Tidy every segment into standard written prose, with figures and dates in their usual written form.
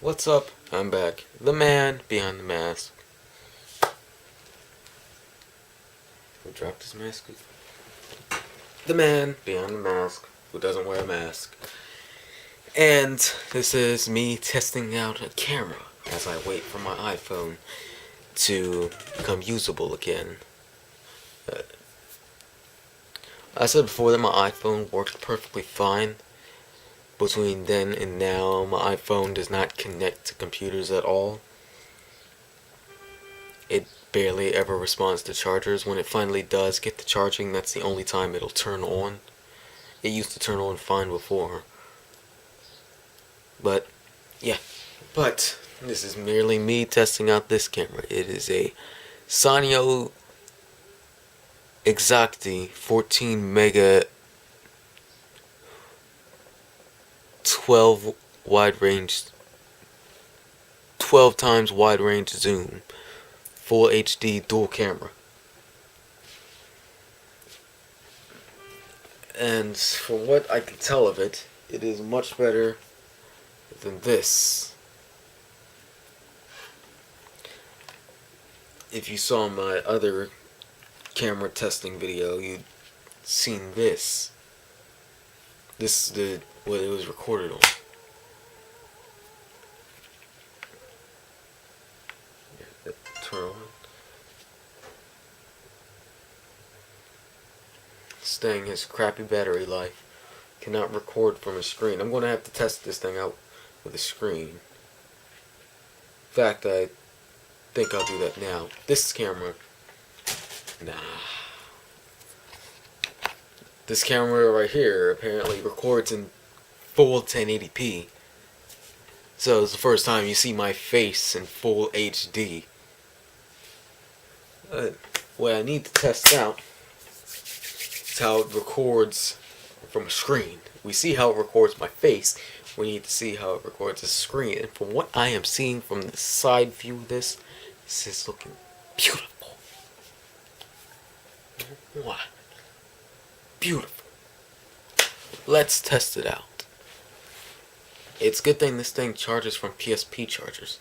What's up? I'm back. The man behind the mask. Who dropped his mask? The man behind the mask who doesn't wear a mask. And this is me testing out a camera as I wait for my iPhone to become usable again. I said before that my iPhone worked perfectly fine. Between then and now, my iPhone does not connect to computers at all. It barely ever responds to chargers. When it finally does get to charging, that's the only time it'll turn on. It used to turn on fine before. But, yeah. But, this is merely me testing out this camera. It is a Sanyo Xacti 14 mega 12 wide range 12 times wide range zoom full HD dual camera. And for what I can tell of it, it is much better than this. If you saw my other camera testing video, you'd seen this. This is what it was recorded on. Turn on. This thing has crappy battery life. Cannot record from a screen. I'm going to have to test this thing out with a screen. In fact, I think I'll do that now. This camera. Nah. This camera right here apparently records in full 1080p. So it's the first time you see my face in full HD. What I need to test out is how it records from a screen. We see how it records my face. We need to see how it records a screen. And from what I am seeing from the side view of this is looking beautiful. What? Beautiful. Let's test it out. It's a good thing this thing charges from PSP chargers.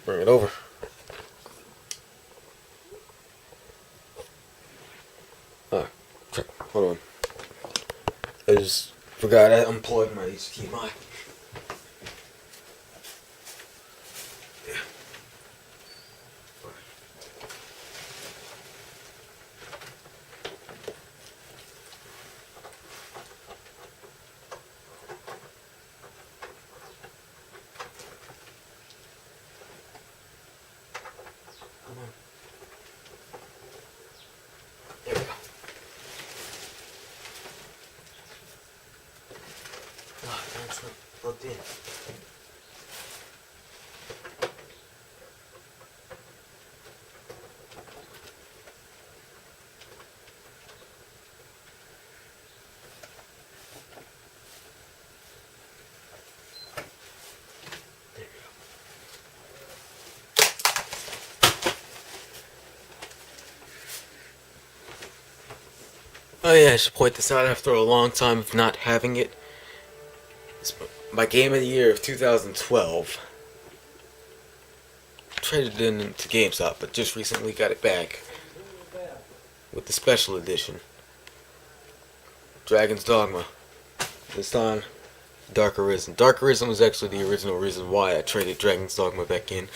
Bring it over. Ah, crap. Hold on. I just forgot I unplugged my HDMI. Come on. There we go. Ah, that's not plugged in. There we go. Oh yeah, I should point this out after a long time of not having it. It's my game of the year of 2012. Traded it into GameStop, but just recently got it back with the special edition. Dragon's Dogma. This time, Dark Arisen. Dark Arisen was actually the original reason why I traded Dragon's Dogma back in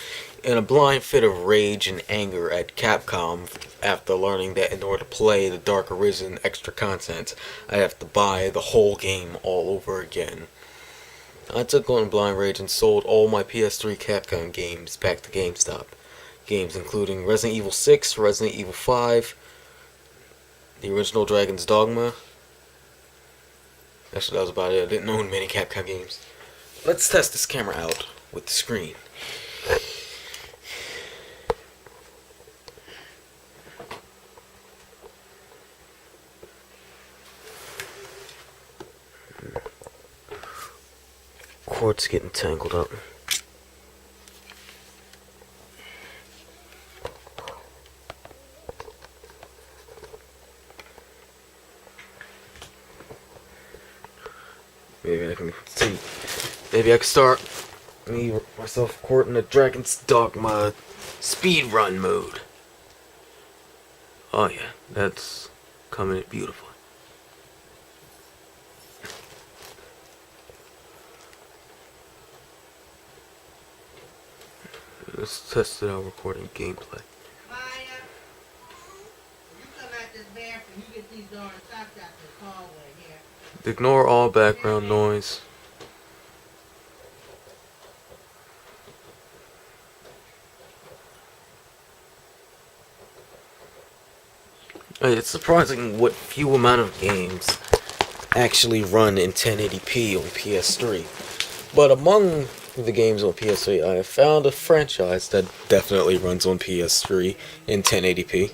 a blind fit of rage and anger at Capcom after learning that in order to play the Dark Arisen extra content, I have to buy the whole game all over again. I took on blind rage and sold all my PS3 Capcom games back to GameStop. Games including Resident Evil 6, Resident Evil 5, the original Dragon's Dogma. Actually, that was about it. I didn't own many Capcom games. Let's test this camera out with the screen. Cord's getting tangled up. Maybe I can see. Maybe I can start myself recording the Dragon's Dogma speedrun mode. Oh yeah, that's coming in beautiful. Let's test it out recording gameplay. Maya, you come out this bathroom, you get these darn socks out this hallway here. Ignore all background noise. It's surprising what few amount of games actually run in 1080p on PS3. But among the games on PS3, I have found a franchise that definitely runs on PS3 in 1080p.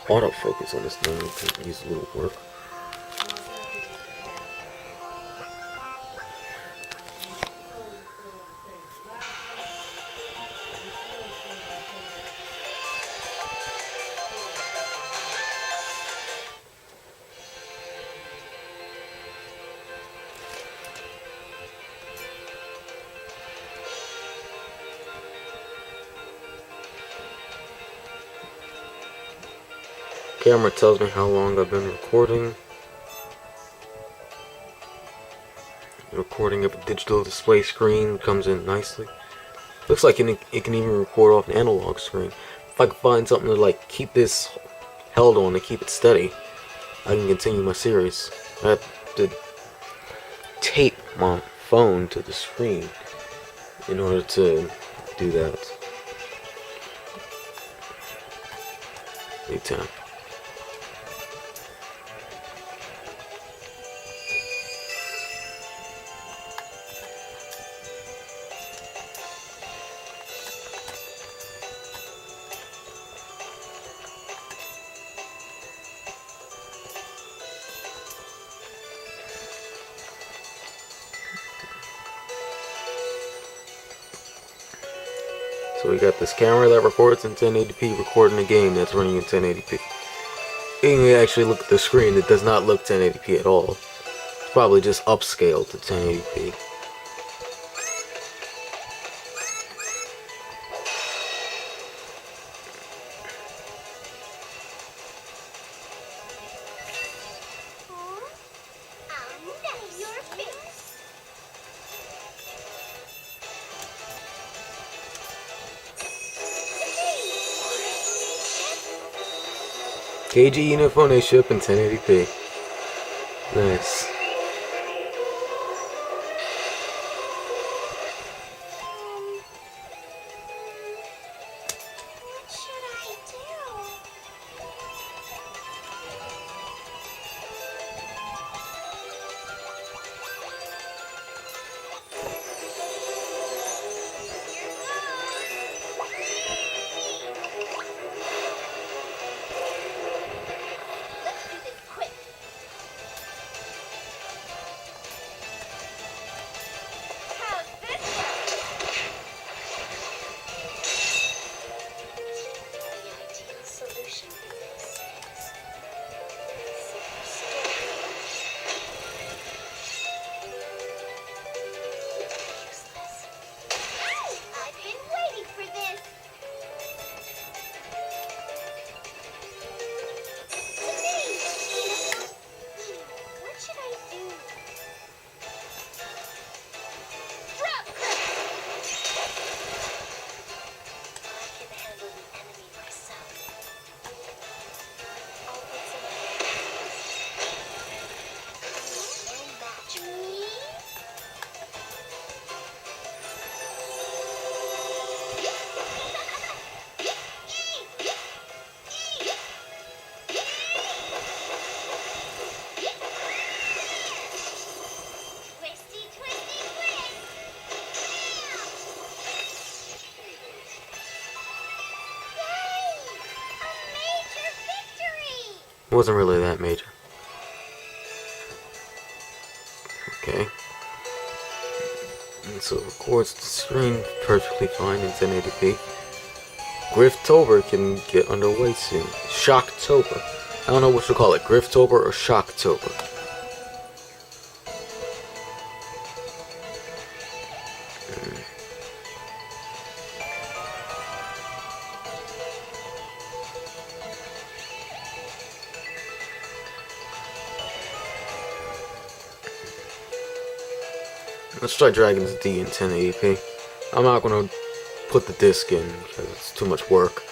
Autofocus on this thing could use a little work. Camera tells me how long I've been recording. Recording of a digital display screen comes in nicely. Looks like it can even record off an analog screen. If I can find something to like keep this held on and keep it steady, I can continue my series. I have to tape my phone to the screen in order to do that. Big time. So we got this camera that records in 1080p recording a game that's running in 1080p. You can actually look at the screen, it does not look 1080p at all. It's probably just upscaled to 1080p. KG unit phone A ship in 1080p. Nice. What should I do? It wasn't really that major. Okay. And so it records the screen perfectly fine in 1080p. Grifftober can get underway soon. Shocktober. I don't know what to call it, Grifftober or Shocktober. Let's try Dragon's D in 1080p. I'm not gonna put the disc in because it's too much work.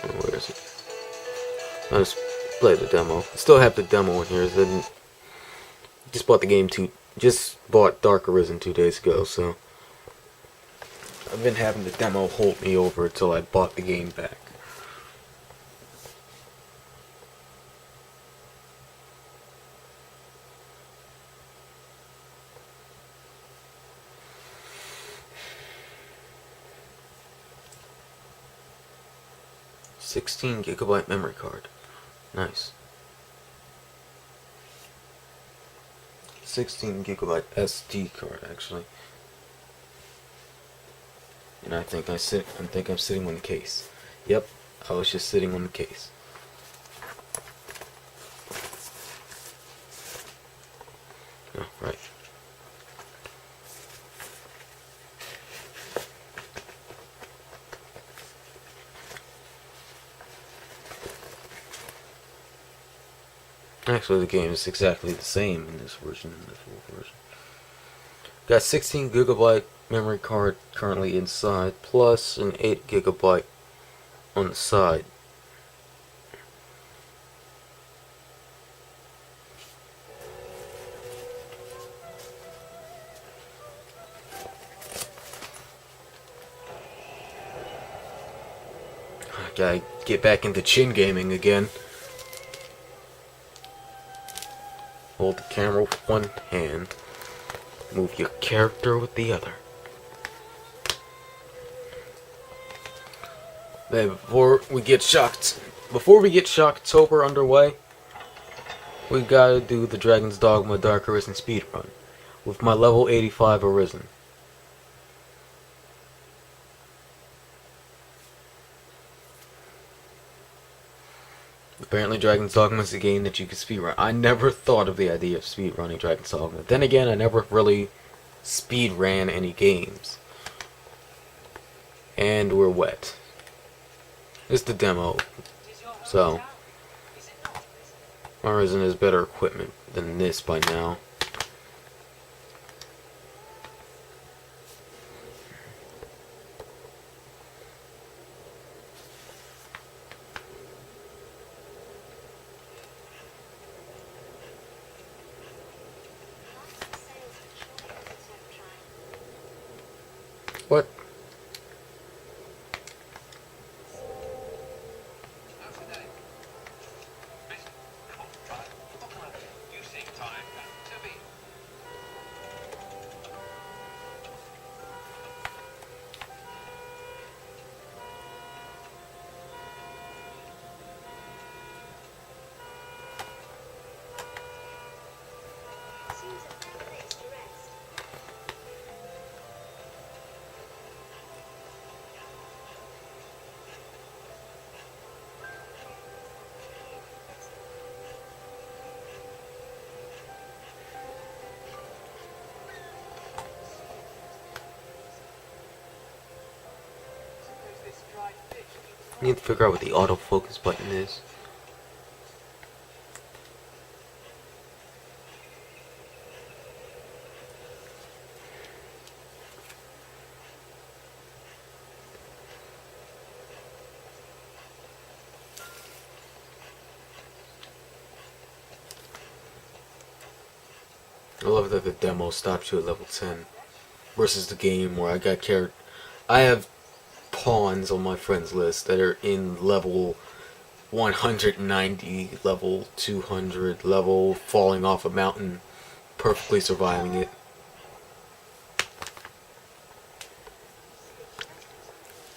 Oh, where is it? I'll just play the demo. I still have the demo in here. Just bought the game just bought Dark Arisen 2 days ago, so I've been having the demo hold me over until I bought the game back. $16 GB memory card. Nice. 16 GB SD card, actually. And I think I'm sitting on the case. Yep, I was just sitting on the case. Oh, right. Actually, the game is exactly the same in this version and the full version. Got 16 GB memory card currently inside, plus an 8 GB on the side. I gotta get back into chin gaming again. Hold the camera with one hand. Move your character with the other. Babe, before we get Shocktober underway, we gotta do the Dragon's Dogma Dark Arisen speedrun with my level 85 Arisen. Apparently Dragon's Dogma is a game that you can speedrun. I never thought of the idea of speedrunning Dragon's Dogma. Then again, I never really speedran any games. And we're wet. It's the demo. So, Arisen has better equipment than this by now. What? I need to figure out what the autofocus button is. I love that the demo stops you at level 10 versus the game where I have pawns on my friends list that are in level 190, level 200, level falling off a mountain, perfectly surviving it.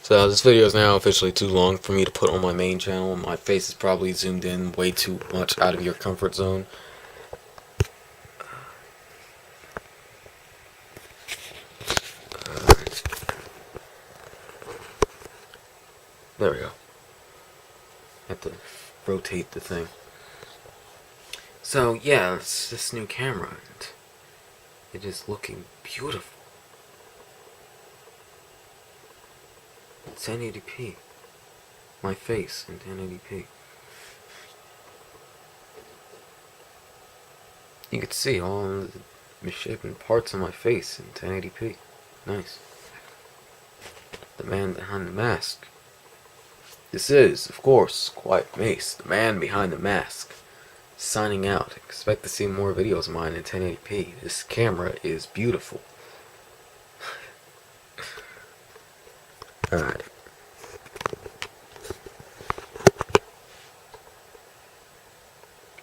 So this video is now officially too long for me to put on my main channel. My face is probably zoomed in way too much out of your comfort zone. There we go. Have to rotate the thing. So yeah, it's this new camera, and it is looking beautiful. 1080p. My face in 1080p. You can see all the misshapen parts of my face in 1080p. Nice. The man behind the mask. This is, of course, Quiet Mace, the man behind the mask. Signing out. Expect to see more videos of mine in 1080p. This camera is beautiful. Alright.